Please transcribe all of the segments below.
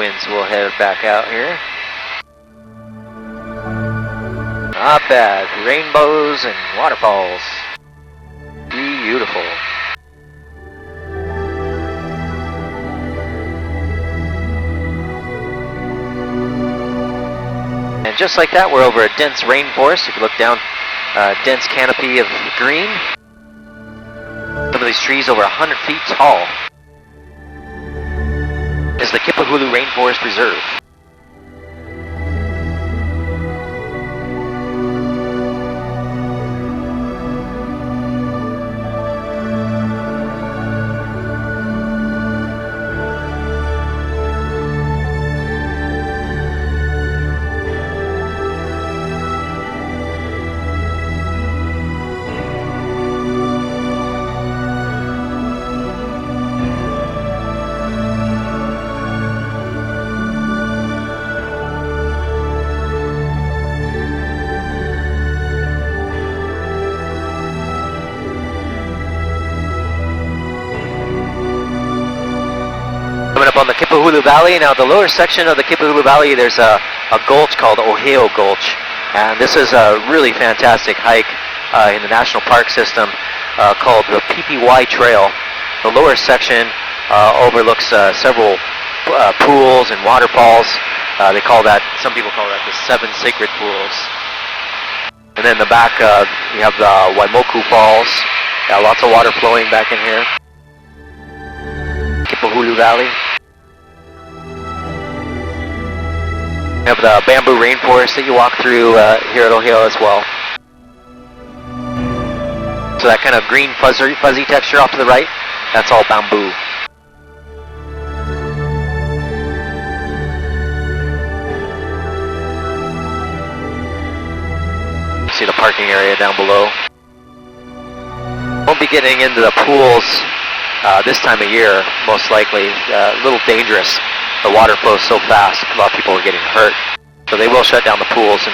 winds. We'll head back out here. Not bad. Rainbows and waterfalls. Beautiful. And just like that, we're over a dense rainforest. If you look down, dense canopy of green. Some of these trees over 100 feet tall. Is the Kipahulu Rainforest Reserve. Up on the Kipahulu Valley. Now the lower section of the Kipahulu Valley, there's a gulch called Ohio Gulch, and this is a really fantastic hike in the national park system called the PPY Trail. The lower section overlooks several pools and waterfalls. They call that, some people call that the 7 sacred pools. And then in the back you have the Waimoku Falls. Got lots of water flowing back in here. Kipahulu Valley. We have the bamboo rainforest that you walk through here at Ohio as well. So that kind of green fuzzy texture off to the right, that's all bamboo. See the parking area down below. Won't be getting into the pools this time of year, most likely. A little dangerous. The water flows so fast, a lot of people are getting hurt. So they will shut down the pools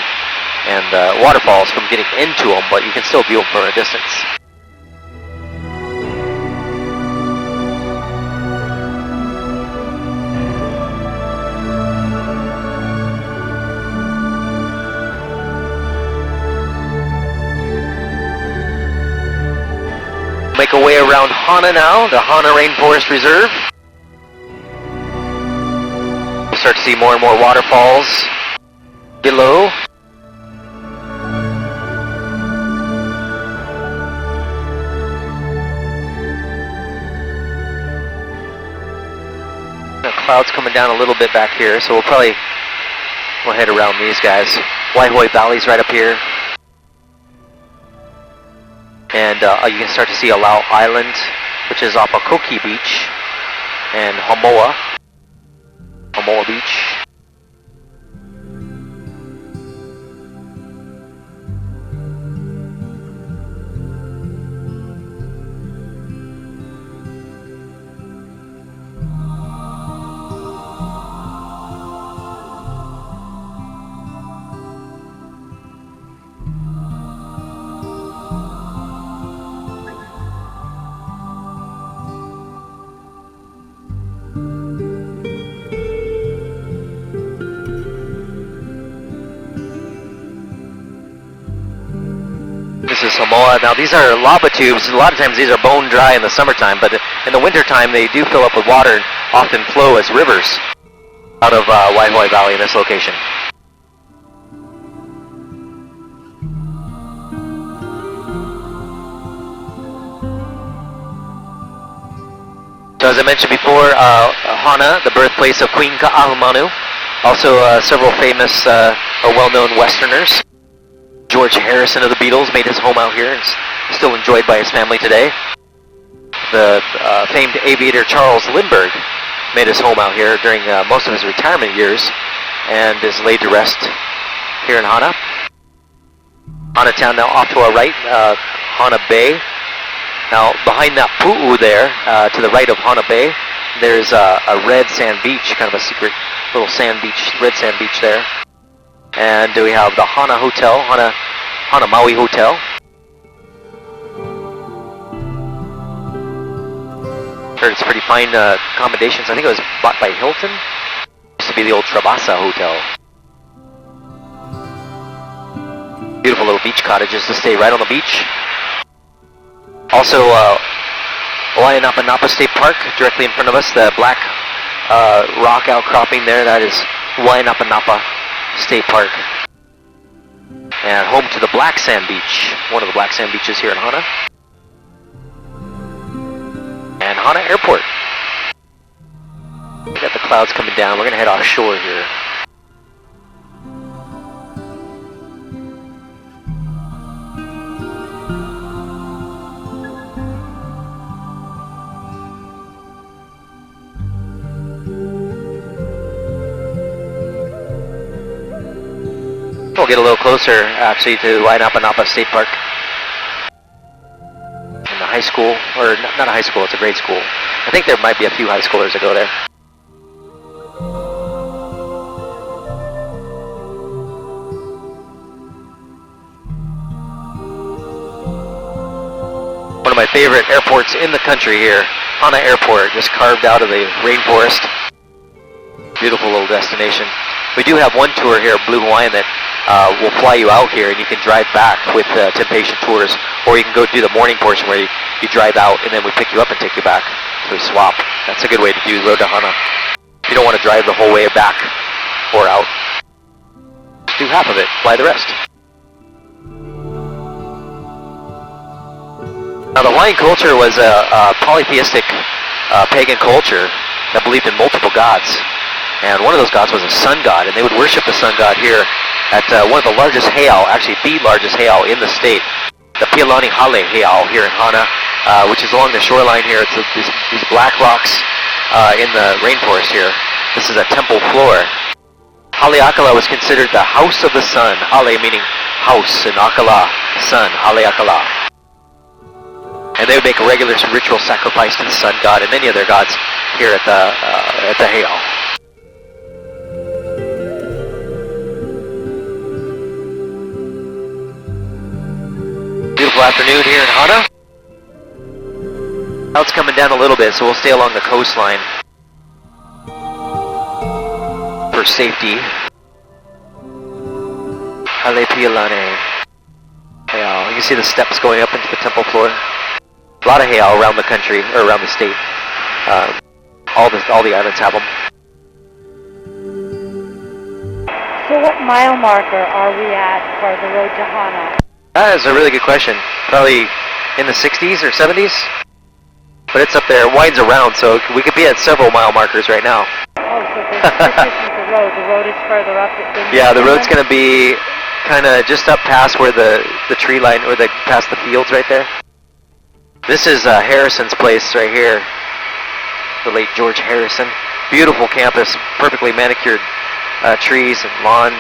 and waterfalls from getting into them, but you can still view them from a distance. Make our way around Hana now, the Hana Rainforest Reserve. Start to see more and more waterfalls below. The clouds coming down a little bit back here, so we'll head around these guys. Waihoi Valley's right up here. And you can start to see Alau Island, which is off of Koki Beach, and Hamoa Beach. This is Samoa. Now these are lava tubes. A lot of times these are bone dry in the summertime, but in the wintertime they do fill up with water and often flow as rivers out of Waihoi Valley in this location. So as I mentioned before, Hana, the birthplace of Queen Ka'ahumanu, also several famous or well-known Westerners. George Harrison of the Beatles made his home out here and is still enjoyed by his family today. The famed aviator Charles Lindbergh made his home out here during most of his retirement years and is laid to rest here in Hana. Hana Town now off to our right, Hana Bay. Now behind that pu'u there, to the right of Hana Bay, there's a red sand beach, kind of a secret little sand beach, red sand beach there. And we have the Hana Hotel, Hana Maui Hotel. Heard it's pretty fine accommodations. I think it was bought by Hilton. be the old Trabasa Hotel. Beautiful little beach cottages to stay right on the beach. Also, Wainapa Napa State Park, directly in front of us, the black rock outcropping there, that is Wainapa Napa State Park. And home to the Black Sand Beach, one of the Black Sand beaches here in Hana. And Hana Airport. We got the clouds coming down, we're going to head offshore here. We'll get a little closer, actually, to Wainapa Napa State Park. In the high school, or not a high school, it's a grade school. I think there might be a few high schoolers that go there. One of my favorite airports in the country here, Hana Airport, just carved out of the rainforest. Beautiful little destination. We do have one tour here, Blue Hawaiian, that will fly you out here and you can drive back with Temptation Tours, or you can go do the morning portion where you drive out and then we pick you up and take you back. So we swap. That's a good way to do Road to Hana. You don't want to drive the whole way back or out. Do half of it, fly the rest. Now the Hawaiian culture was a polytheistic pagan culture that believed in multiple gods. And one of those gods was a sun god, and they would worship the sun god here at one of the largest heiau, actually the largest heiau in the state, the Pialani Hale heiau here in Hana, which is along the shoreline here. It's these black rocks in the rainforest here. This is a temple floor. Haleakala was considered the house of the sun, Hale meaning house, and Akala, sun, Haleakala. And they would make a regular ritual sacrifice to the sun god and many other gods here at the heiau. Beautiful afternoon here in Hana. Clouds coming down a little bit, so we'll stay along the coastline for safety. Hale Pialani. Heiau. You can see the steps going up into the temple floor. A lot of heiau around the country, or around the state. All the islands have them. So what mile marker are we at for the road to Hana? That is a really good question. Probably in the 60s or 70s? But it's up there, it winds around, so we could be at several mile markers right now. Oh, so this isn't the road. The road is further up. Yeah, the road's going to be kind of just up past where the tree line, or past the fields right there. This is Harrison's place right here. The late George Harrison. Beautiful campus, perfectly manicured trees and lawn.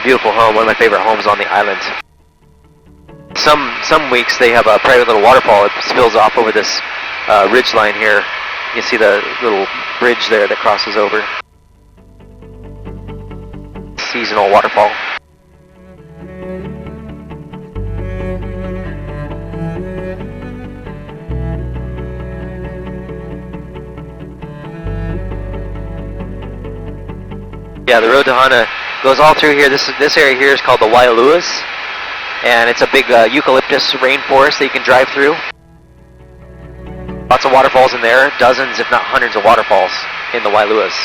Beautiful home, one of my favorite homes on the island. Some weeks they have a private little waterfall. It spills off over this ridge line here. You can see the little bridge there that crosses over. Seasonal waterfall. Yeah, the road to Hana goes all through here. This area here is called the Waialuas, and it's a big eucalyptus rainforest that you can drive through. Lots of waterfalls in there, dozens if not hundreds of waterfalls in the Waialuas.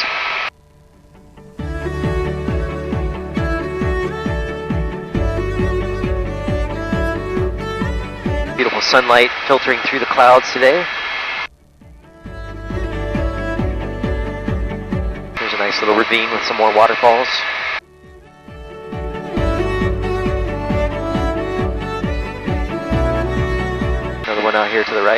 Beautiful sunlight filtering through the clouds today. There's a nice little ravine with some more waterfalls. Another one out here to the right.